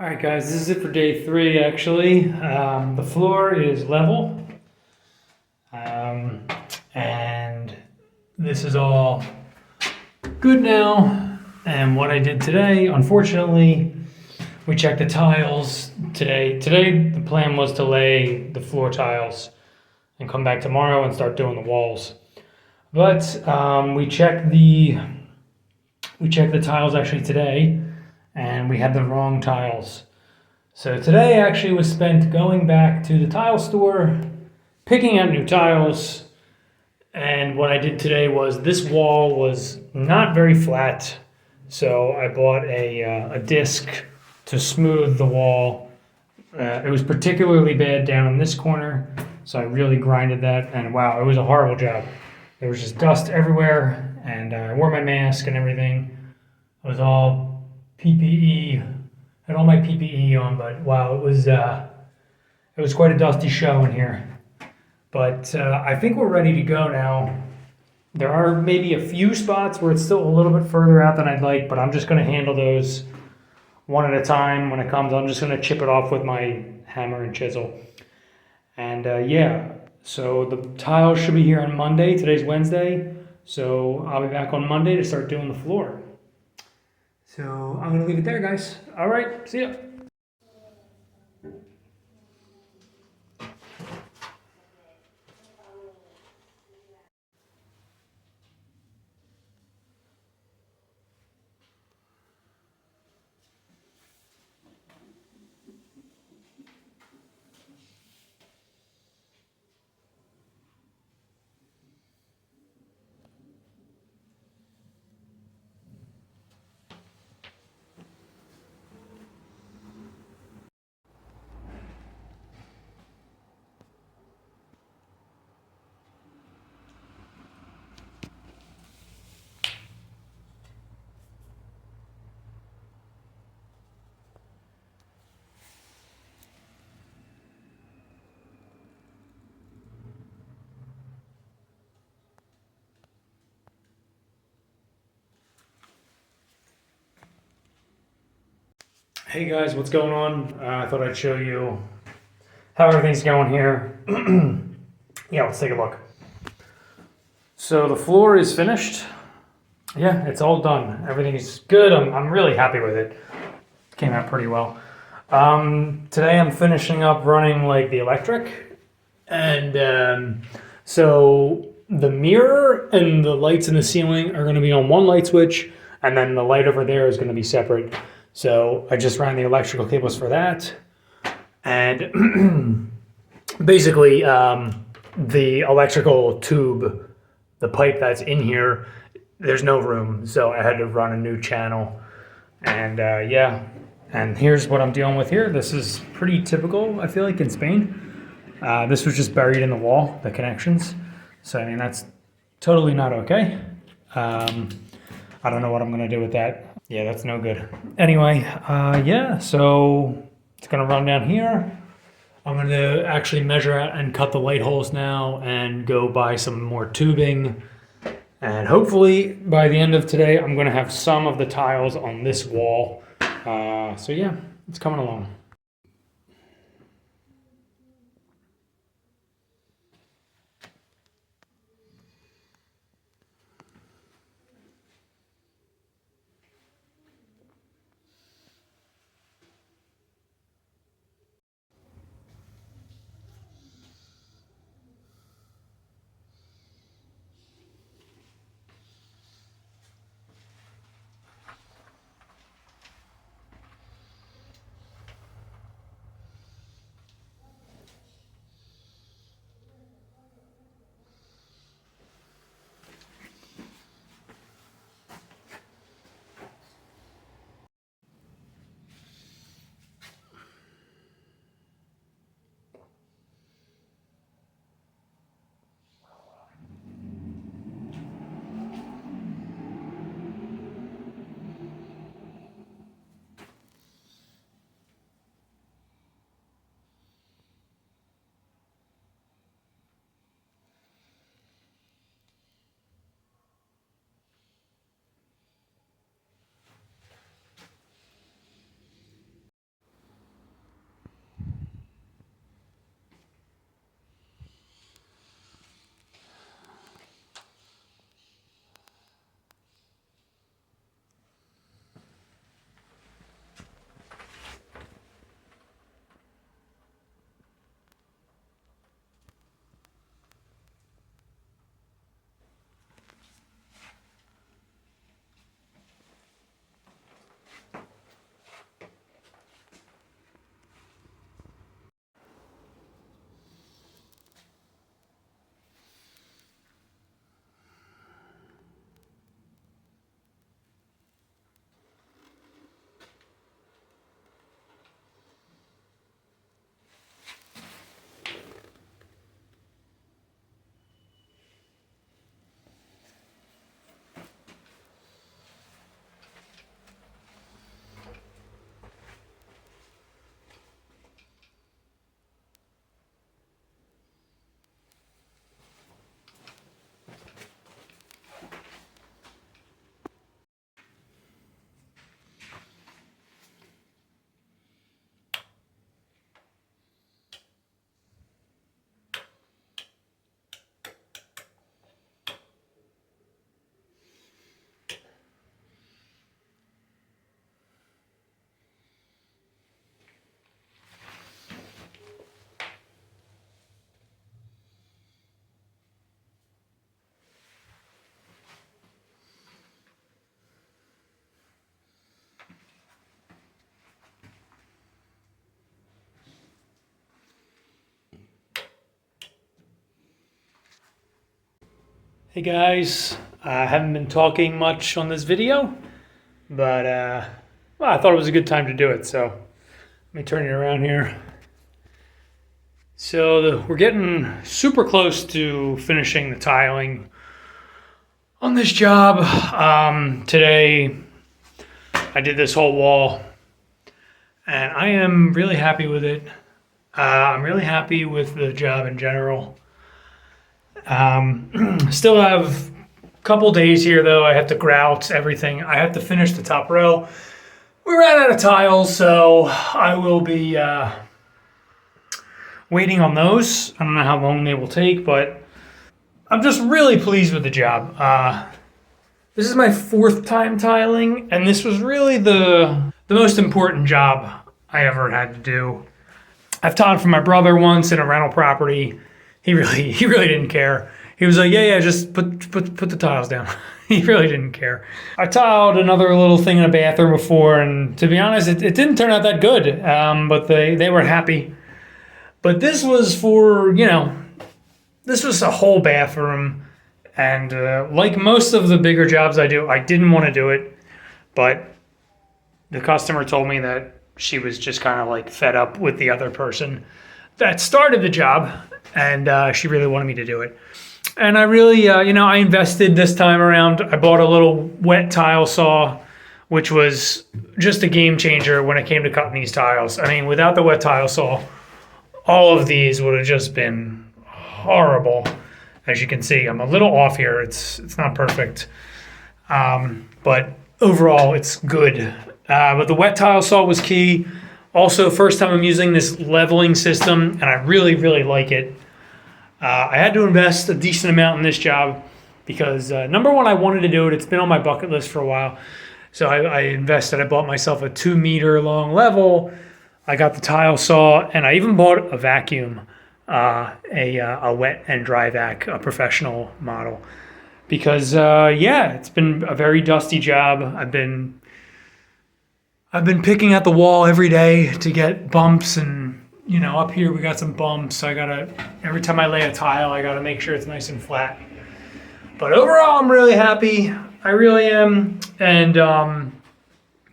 All right, guys, this is it for day 3, actually. The floor is level, and this is all good now. And what I did today, unfortunately, we checked the tiles today. Today, the plan was to lay the floor tiles and come back tomorrow and start doing the walls. But we checked the tiles actually today, and we had the wrong tiles. So today actually was spent going back to the tile store, picking out new tiles, and what I did today was this wall was not very flat, so I bought a disc to smooth the wall. It was particularly bad down in this corner, so I really grinded that, and wow, it was a horrible job. There was just dust everywhere, and I wore my mask and everything. It was all PPE, had all my PPE on, but wow, it was quite a dusty show in here. But I think we're ready to go now. There are maybe a few spots where it's still a little bit further out than I'd like, but I'm just going to handle those one at a time when it comes. I'm just going to chip it off with my hammer and chisel. And yeah, so the tiles should be here on Monday. Today's Wednesday, so I'll be back on Monday to start doing the floor. So I'm going to leave it there, guys. All right, see ya. Hey guys, what's going on? I thought I'd show you how everything's going here. Yeah, let's take a look. So the floor is finished. Yeah, it's all done. Everything is good. I'm really happy with it. It came out pretty well. Today I'm finishing up running like the electric, and so the mirror and the lights in the ceiling are going to be on one light switch, and then the light over there is going to be separate. So I just ran the electrical cables for that, and basically the electrical tube, the pipe that's in here, there's no room, so I had to run a new channel. And yeah, and here's what I'm dealing with here. This is pretty typical, I feel like, in Spain. This was just buried in the wall, the connections. So I mean, that's totally not okay. I don't know what I'm gonna do with that. Yeah, that's no good. Anyway, yeah, so it's gonna run down here. I'm gonna actually measure out and cut the light holes now and go buy some more tubing. And hopefully by the end of today, I'm gonna have some of the tiles on this wall. So yeah, it's coming along. Hey guys, I haven't been talking much on this video, but well, I thought it was a good time to do it, so let me turn it around here. So we're getting super close to finishing the tiling on this job. Today I did this whole wall and I am really happy with it. I'm really happy with the job in general. Still have a couple days here though. I have to grout everything. I have to finish the top row. We ran out of tiles, so I will be waiting on those. I don't know how long they will take, but I'm just really pleased with the job. This is my 4th time tiling, and this was really the most important job I ever had to do. I've tiled for my brother once in a rental property. He really didn't care. He was like, yeah, just put the tiles down. He really didn't care. I tiled another little thing in a bathroom before, and to be honest, it didn't turn out that good. But they were happy. But this was for, this was a whole bathroom. And like most of the bigger jobs I do, I didn't want to do it. But the customer told me that she was just kind of like fed up with the other person that started the job. And she really wanted me to do it. And I really, I invested this time around. I bought a little wet tile saw which was just a game changer when it came to cutting these tiles. I mean, without the wet tile saw, all of these would have just been horrible. As you can see, I'm a little off here. It's not perfect, but overall it's good. But the wet tile saw was key. Also, first time I'm using this leveling system, and I really, really like it. I had to invest a decent amount in this job because number one, I wanted to do it. It's been on my bucket list for a while. So I invested. I bought myself a 2-meter long level. I got the tile saw, and I even bought a vacuum, a wet and dry vac, a professional model. Because yeah, it's been a very dusty job. I've been picking at the wall every day to get bumps, and you know, up here we got some bumps. Every time I lay a tile, I gotta make sure it's nice and flat. But overall, I'm really happy. I really am. And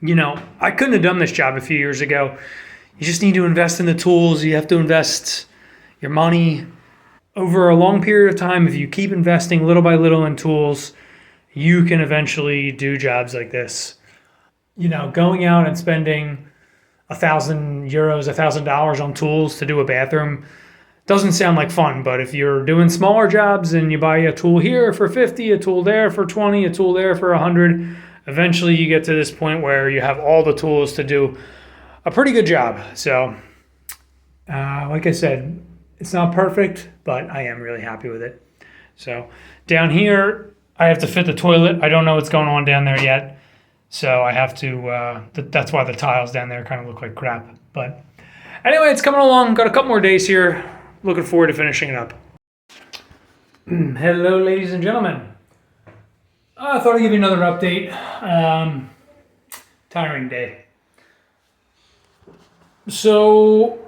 you know, I couldn't have done this job a few years ago. You just need to invest in the tools. You have to invest your money over a long period of time. If you keep investing little by little in tools, you can eventually do jobs like this. You know, going out and spending €1,000, $1,000 on tools to do a bathroom doesn't sound like fun. But if you're doing smaller jobs and you buy a tool here for 50, a tool there for 20, a tool there for 100, eventually you get to this point where you have all the tools to do a pretty good job. So, like I said, it's not perfect, but I am really happy with it. So down here, I have to fit the toilet. I don't know what's going on down there yet. So I have to, that's why the tiles down there kind of look like crap. But anyway, it's coming along. Got a couple more days here. Looking forward to finishing it up. Hello, ladies and gentlemen. I thought I'd give you another update. Tiring day. So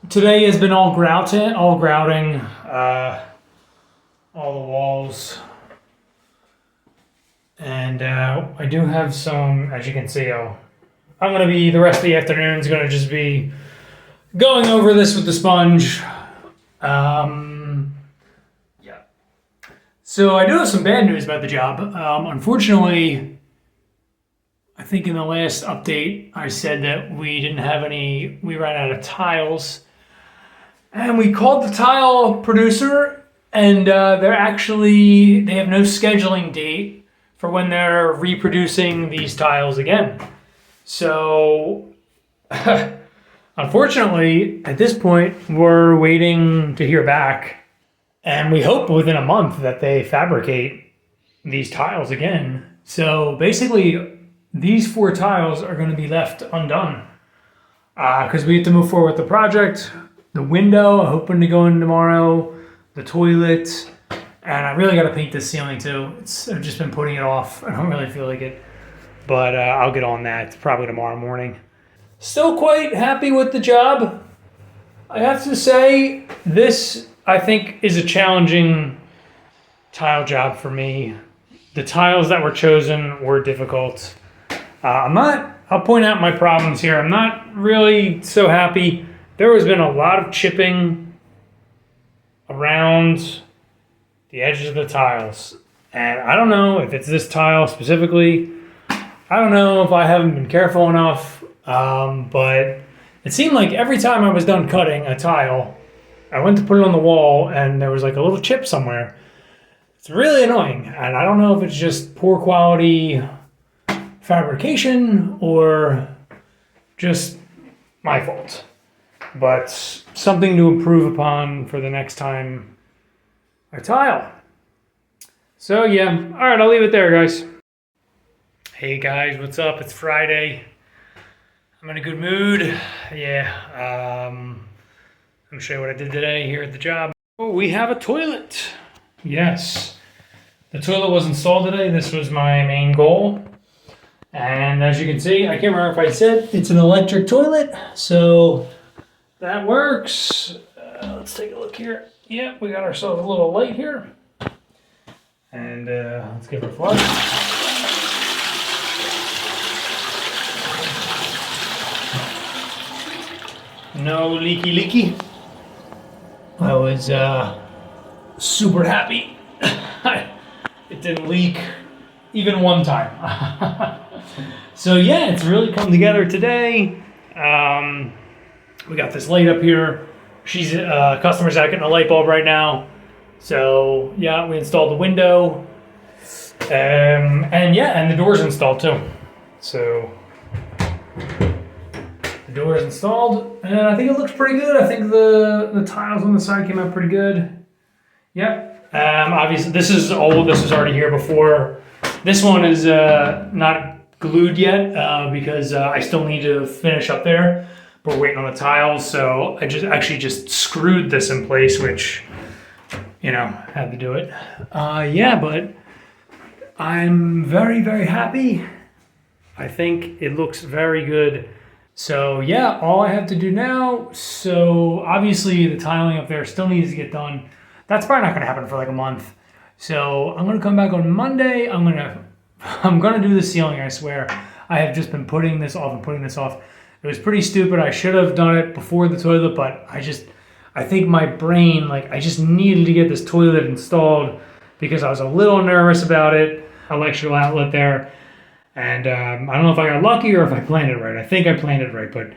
today has been all grouting, all the walls. And I do have some, as you can see, I'm going to be, the rest of the afternoon is going to just be going over this with the sponge. Yeah. So I do have some bad news about the job. Unfortunately, I think in the last update, I said that we ran out of tiles. And we called the tile producer, and they have no scheduling date for when they're reproducing these tiles again. So, unfortunately, at this point, we're waiting to hear back. And we hope within a month that they fabricate these tiles again. So basically, these 4 tiles are going to be left undone because we have to move forward with the project. The window, I'm hoping to go in tomorrow. The toilet. And I really got to paint this ceiling too. I've just been putting it off. I don't really feel like it. But I'll get on that probably tomorrow morning. Still quite happy with the job. I have to say, this, I think, is a challenging tile job for me. The tiles that were chosen were difficult. I'll point out my problems here. I'm not really so happy. There has been a lot of chipping around the edges of the tiles. And I don't know if it's this tile specifically. I don't know if I haven't been careful enough. But it seemed like every time I was done cutting a tile, I went to put it on the wall and there was like a little chip somewhere. It's really annoying. And I don't know if it's just poor quality fabrication or just my fault. But something to improve upon for the next time I tile. So yeah, all right, I'll leave it there, guys. Hey guys, what's up? It's Friday. I'm in a good mood. Yeah, I'm gonna show you what I did today here at the job. Oh, we have a toilet. Yes, the toilet was installed today. This was my main goal. And as you can see, I can't remember if I said it's an electric toilet, so that works. Let's take a look here. Yeah, we got ourselves a little light here. And let's give her a flush. No leaky. I was super happy. It didn't leak even one time. So yeah, it's really come together today. We got this light up here. She's customer's out getting a light bulb right now. So yeah, we installed the window. And yeah, and the door's installed too. So the door is installed, and I think it looks pretty good. I think the tiles on the side came out pretty good. Yep. Obviously, this is old. This was already here before. This one is not glued yet because I still need to finish up there. But we're waiting on the tiles, so I just screwed this in place, which, you know, had to do it. Yeah, but I'm very, very happy. I think it looks very good. So yeah, all I have to do now, so obviously the tiling up there still needs to get done. That's probably not gonna happen for like a month. So I'm gonna come back on Monday. I'm gonna do the ceiling, I swear. I have just been putting this off and putting this off. It was pretty stupid. I should have done it before the toilet, but I think my brain, like, I just needed to get this toilet installed because I was a little nervous about it. Electrical outlet there. And I don't know if I got lucky or if I planned it right. I think I planned it right, but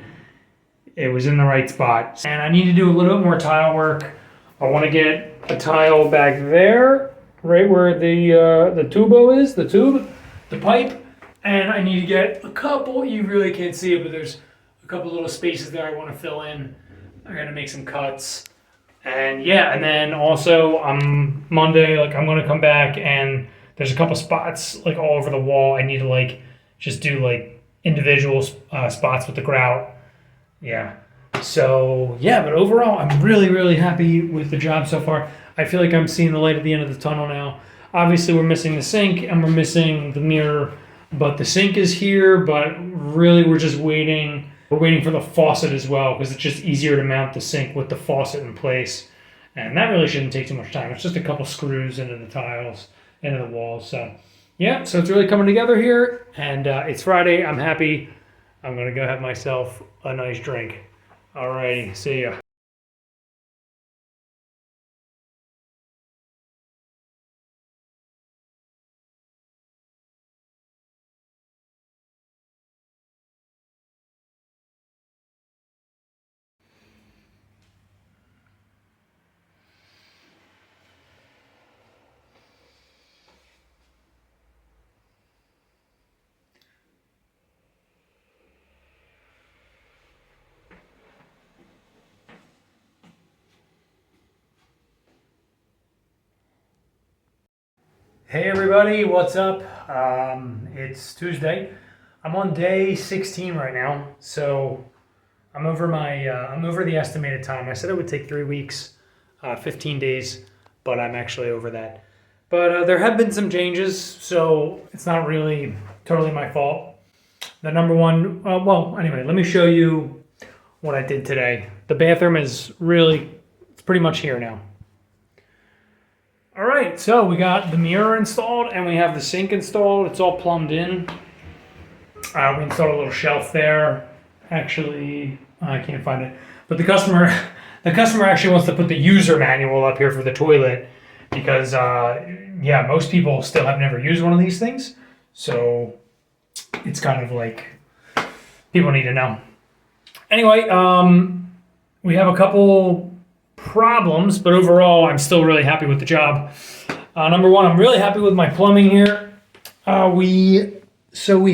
it was in the right spot. And I need to do a little bit more tile work. I want to get a tile back there, right where the tubo is, the pipe. And I need to get a couple, you really can't see it, but there's a couple little spaces there I want to fill in. I got to make some cuts. And yeah, and then also on Monday, like, I'm going to come back and there's a couple spots like all over the wall. I need to like just do like individual spots with the grout. Yeah. So yeah, but overall, I'm really, really happy with the job so far. I feel like I'm seeing the light at the end of the tunnel now. Obviously, we're missing the sink and we're missing the mirror, but the sink is here. But really, we're just waiting. We're waiting for the faucet as well because it's just easier to mount the sink with the faucet in place, and that really shouldn't take too much time. It's just a couple screws into the tiles, into the walls. So yeah, so it's really coming together here, and it's Friday. I'm happy. I'm gonna go have myself a nice drink. Alrighty, see ya. Hey everybody, what's up? It's Tuesday. I'm on day 16 right now, so I'm over I'm over the estimated time. I said it would take 3 weeks, 15 days, but I'm actually over that. But there have been some changes, so it's not really totally my fault. The number one, well, anyway, let me show you what I did today. The bathroom is it's pretty much here now. All right, so we got the mirror installed and we have the sink installed. It's all plumbed in. We installed a little shelf there. Actually, I can't find it. But the customer actually wants to put the user manual up here for the toilet because, yeah, most people still have never used one of these things. So it's kind of like people need to know. Anyway, we have a couple problems, but overall I'm still really happy with the job. Number one, I'm really happy with my plumbing here. We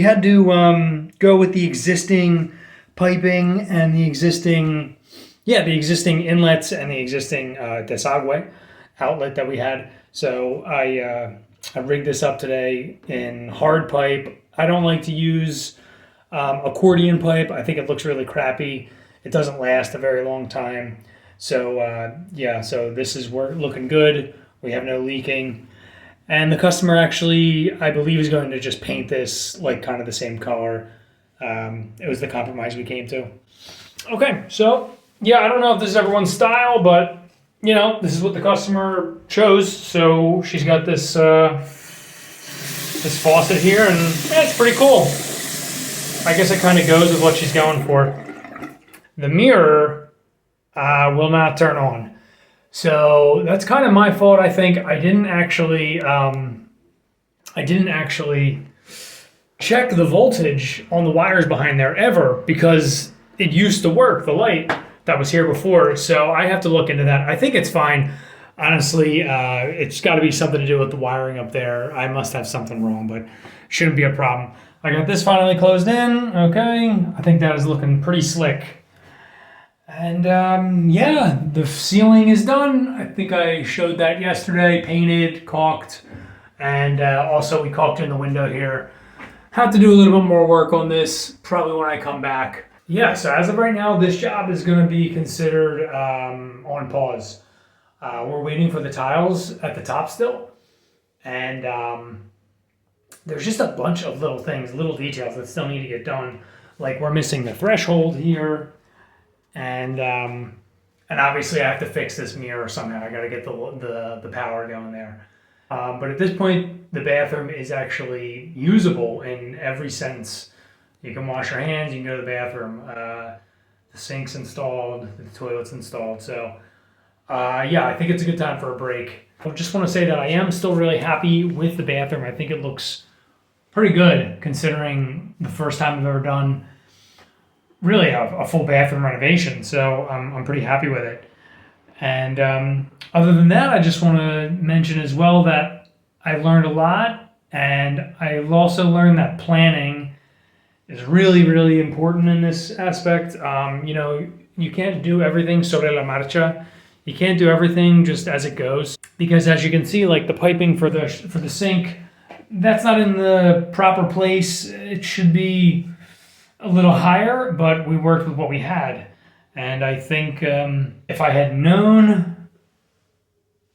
had to go with the existing piping and the existing inlets and the existing desagüe outlet that we had. So I rigged this up today in hard pipe. I don't like to use accordion pipe. I think it looks really crappy. It doesn't last a very long time. So yeah, so this is looking good. We have no leaking. And the customer actually, I believe, is going to just paint this like kind of the same color. It was the compromise we came to. Okay, so yeah, I don't know if this is everyone's style, but you know, this is what the customer chose. So she's got this this faucet here, and yeah, it's pretty cool. I guess it kind of goes with what she's going for. The mirror will not turn on. So that's kind of my fault, I think. I didn't actually check the voltage on the wires behind there ever, because it used to work, the light that was here before. So I have to look into that. I think it's fine. Honestly, it's got to be something to do with the wiring up there. I must have something wrong, but shouldn't be a problem. I got this finally closed in. Okay, I think that is looking pretty slick. And yeah, the ceiling is done. I think I showed that yesterday. Painted, caulked, and also we caulked in the window here. Have to do a little bit more work on this probably when I come back. Yeah, so as of right now, this job is going to be considered on pause. We're waiting for the tiles at the top still, and there's just a bunch of little things, little details that still need to get done. Like we're missing the threshold here, and obviously I have to fix this mirror somehow. I got to get the power going there. But at this point, the bathroom is actually usable in every sense. You can wash your hands, you can go to the bathroom. The sink's installed, the toilet's installed. So yeah, I think it's a good time for a break. I just want to say that I am still really happy with the bathroom. I think it looks pretty good considering the first time I've ever done really a full bathroom renovation. So I'm pretty happy with it. And other than that, I just want to mention as well that I learned a lot, and I've also learned that planning is really, really important in this aspect. You know, you can't do everything sobre la marcha. You can't do everything just as it goes, because as you can see, like the piping for the sink, that's not in the proper place. It should be a little higher, but we worked with what we had. And I think if I had known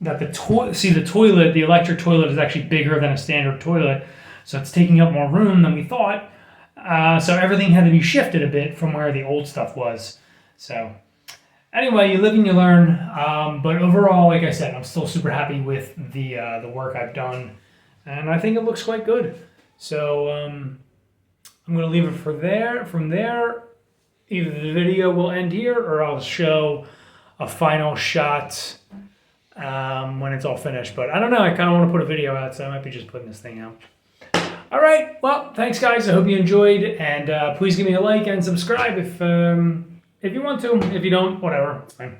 that the toilet, the electric toilet is actually bigger than a standard toilet, so it's taking up more room than we thought. So everything had to be shifted a bit from where the old stuff was. So anyway, you live and you learn. But overall, like I said, I'm still super happy with the work I've done, and I think it looks quite good. So I'm going to leave it from there. Either the video will end here, or I'll show a final shot when it's all finished. But I don't know. I kind of want to put a video out, so I might be just putting this thing out. All right. Well, thanks, guys. I hope you enjoyed, and please give me a like and subscribe if you want to. If you don't, whatever, it's fine.